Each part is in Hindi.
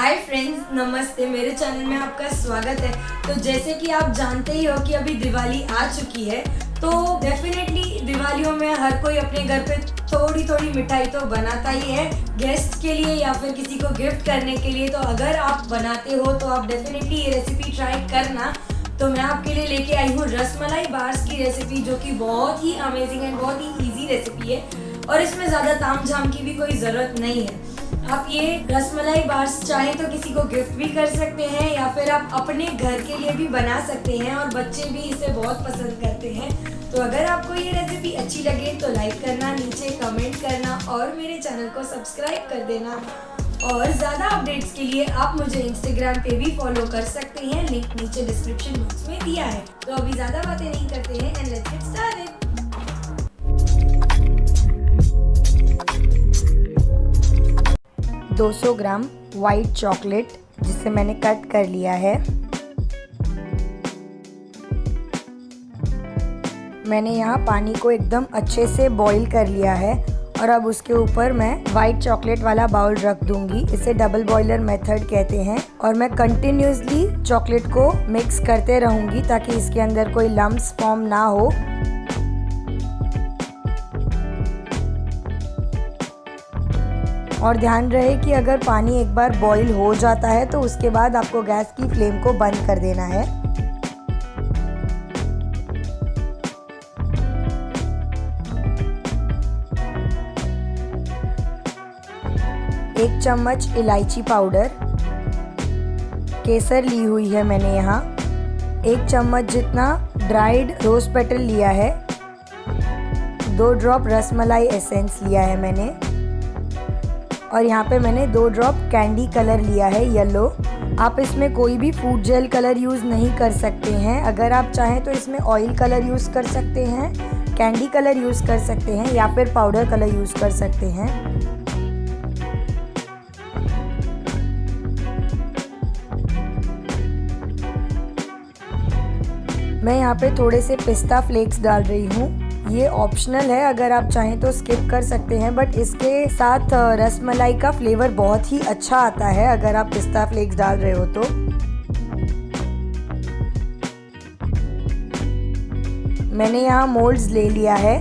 हाय फ्रेंड्स, नमस्ते। मेरे चैनल में आपका स्वागत है। तो जैसे कि आप जानते ही हो कि अभी दिवाली आ चुकी है, तो डेफिनेटली दिवालियों में हर कोई अपने घर पे थोड़ी थोड़ी मिठाई तो बनाता ही है, गेस्ट के लिए या फिर किसी को गिफ्ट करने के लिए। तो अगर आप बनाते हो तो आप डेफिनेटली ये रेसिपी ट्राई करना। तो मैं आपके लिए लेके आई हूँ रसमलाई बार्स की रेसिपी, जो कि बहुत ही अमेजिंग एंड बहुत ही ईजी रेसिपी है और इसमें ज़्यादा ताम झाम की भी कोई ज़रूरत नहीं है। आप ये रसमलाई बार्स चाहे तो किसी को गिफ्ट भी कर सकते हैं या फिर आप अपने घर के लिए भी बना सकते हैं और बच्चे भी इसे बहुत पसंद करते हैं। तो अगर आपको ये रेसिपी अच्छी लगे तो लाइक करना, नीचे कमेंट करना और मेरे चैनल को सब्सक्राइब कर देना। और ज़्यादा अपडेट्स के लिए आप मुझे इंस्टाग्राम पे भी फॉलो कर सकते हैं, लिंक नीचे डिस्क्रिप्शन बॉक्स में दिया है। तो अभी ज़्यादा बातें नहीं करते हैं and let's get started. 200 gram white chocolate जिसे मैंने कट कर लिया है। मैंने यहाँ पानी को एकदम अच्छे से बॉईल कर लिया है और अब उसके ऊपर मैं वाइट चॉकलेट वाला बाउल रख दूंगी। इसे डबल बॉयलर मेथड कहते हैं और मैं कंटिन्यूसली चॉकलेट को मिक्स करते रहूंगी ताकि इसके अंदर कोई लम्प्स फॉर्म ना हो। और ध्यान रहे कि अगर पानी एक बार बॉईल हो जाता है तो उसके बाद आपको गैस की फ्लेम को बंद कर देना है। एक चम्मच इलायची पाउडर, केसर ली हुई है मैंने यहाँ, 1 चम्मच जितना ड्राइड रोज पेटल लिया है, 2 ड्रॉप रसमलाई एसेंस लिया है मैंने और यहाँ पे मैंने 2 ड्रॉप कैंडी कलर लिया है येलो। आप इसमें कोई भी फूड जेल कलर यूज़ नहीं कर सकते हैं। अगर आप चाहें तो इसमें ऑयल कलर यूज़ कर सकते हैं, कैंडी कलर यूज़ कर सकते हैं या फिर पाउडर कलर यूज़ कर सकते हैं। मैं यहाँ पे थोड़े से पिस्ता फ्लेक्स डाल रही हूँ। ये ऑप्शनल है, अगर आप चाहें तो स्किप कर सकते हैं, बट इसके साथ रसमलाई का फ्लेवर बहुत ही अच्छा आता है अगर आप पिस्ता फ्लेक्स डाल रहे हो तो। मैंने यहाँ मोल्ड्स ले लिया है।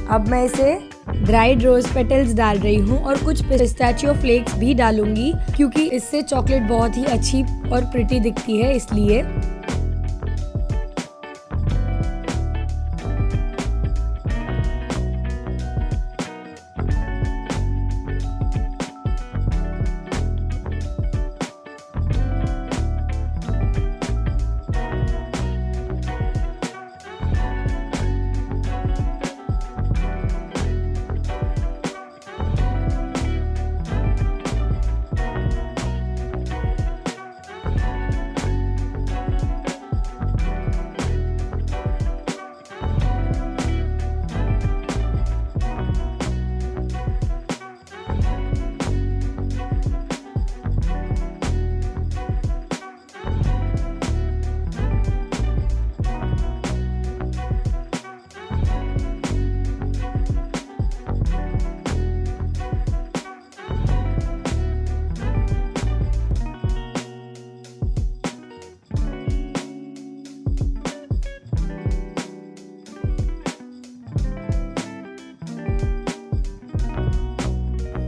अब मैं इसे ड्राइड रोज पेटल्स डाल रही हूँ और कुछ पिस्ताचियो फ्लेक्स भी डालूंगी क्योंकि इससे चॉकलेट बहुत ही अच्छी और प्रिटी दिखती है, इसलिए।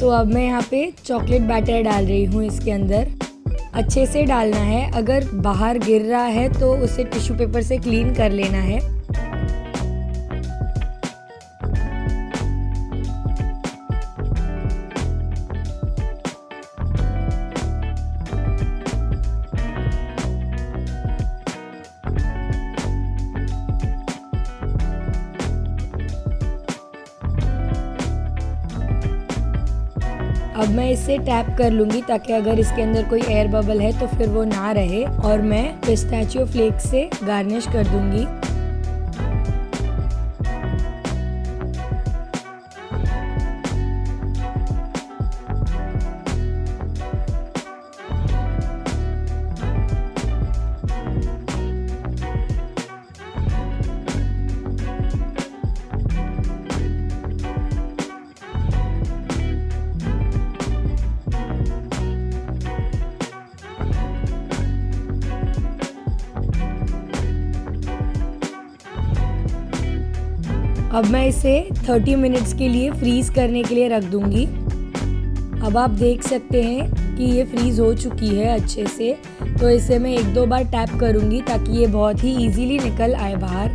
तो अब मैं यहाँ पे चॉकलेट बैटर डाल रही हूँ इसके अंदर। अच्छे से डालना है, अगर बाहर गिर रहा है तो उसे टिश्यू पेपर से क्लीन कर लेना है। अब मैं इसे टैप कर लूँगी ताकि अगर इसके अंदर कोई एयर बबल है तो फिर वो ना रहे और मैं पिस्ताचियो फ्लेक्स से गार्निश कर दूँगी। अब मैं इसे 30 मिनट्स के लिए फ्रीज़ करने के लिए रख दूँगी। अब आप देख सकते हैं कि ये फ्रीज़ हो चुकी है अच्छे से। तो इसे मैं 1-2 बार टैप करूँगी ताकि ये बहुत ही इजीली निकल आए बाहर।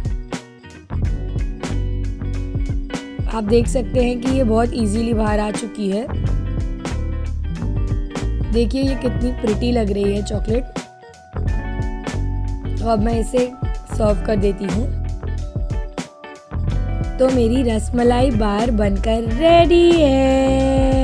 आप देख सकते हैं कि ये बहुत इजीली बाहर आ चुकी है। देखिए ये कितनी प्रिटी लग रही है चॉकलेट। तो अब मैं इसे सर्व कर देती हूँ। तो मेरी रसमलाई बार बनकर रेडी है।